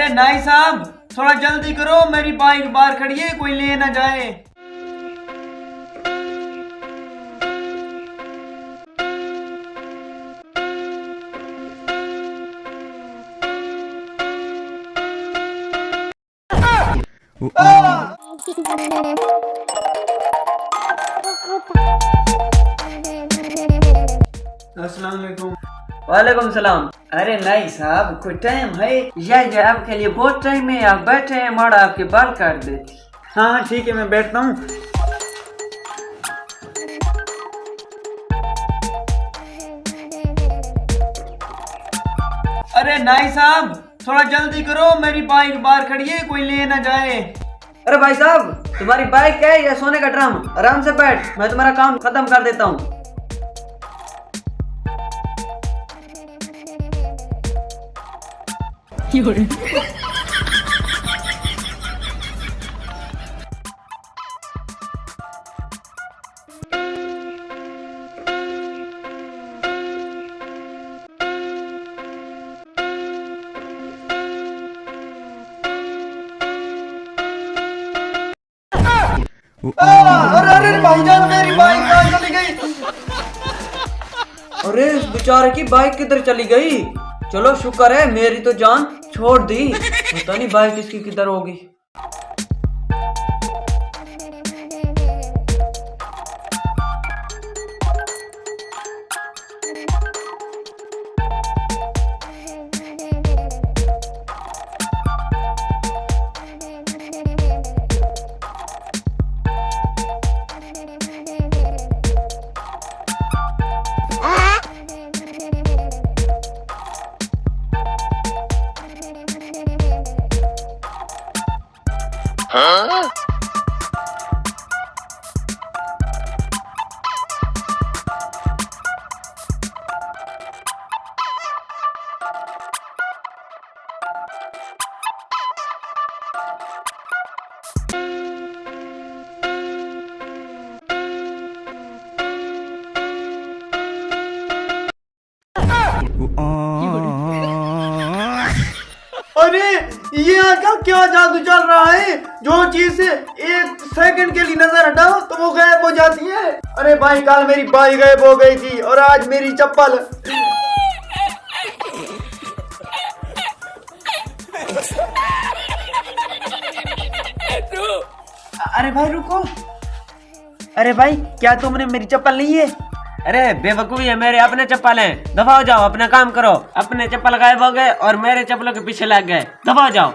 अरे नाई साहब, थोड़ा जल्दी करो, मेरी बाइक बाहर खड़ी है, कोई ले ना जाए। अस्सलाम वालेकुम। वालेकुम सलाम। अरे नहीं साहब, कोई टाइम है? ये आपके लिए बहुत टाइम है, आप बैठे हैं, माड़ा आपके बाल काट देती। हाँ हाँ ठीक है, मैं बैठता हूँ। अरे नहीं साहब, थोड़ा जल्दी करो, मेरी बाइक बाहर खड़ी है, कोई ले ना जाए। अरे भाई साहब, तुम्हारी बाइक है या सोने का ड्रम? आराम से बैठ, मैं तुम्हारा काम खत्म कर देता हूँ। अरे अरे भाईजान, मेरी बाइक कहाँ चली गई? अरे इस बेचारे की बाइक किधर चली गई? चलो शुक्र है मेरी तो जान छोड़ दी, पता नहीं बाइक इसकी किधर होगी। अरे ये आजकल क्या जादू चल रहा है? जो चीज एक सेकंड के लिए नजर हटाओ तो वो गायब हो जाती है। अरे भाई, कल मेरी बाइक गायब हो गई थी और आज मेरी चप्पल। अरे भाई रुको। अरे भाई, क्या तुमने मेरी चप्पल ली है? अरे बेवकूफी है, मेरे अपने चप्पल हैं, दफा हो जाओ, अपना काम करो। अपने चप्पल गायब हो गए और मेरे चप्पलों के पीछे लग गए, दफा हो जाओ।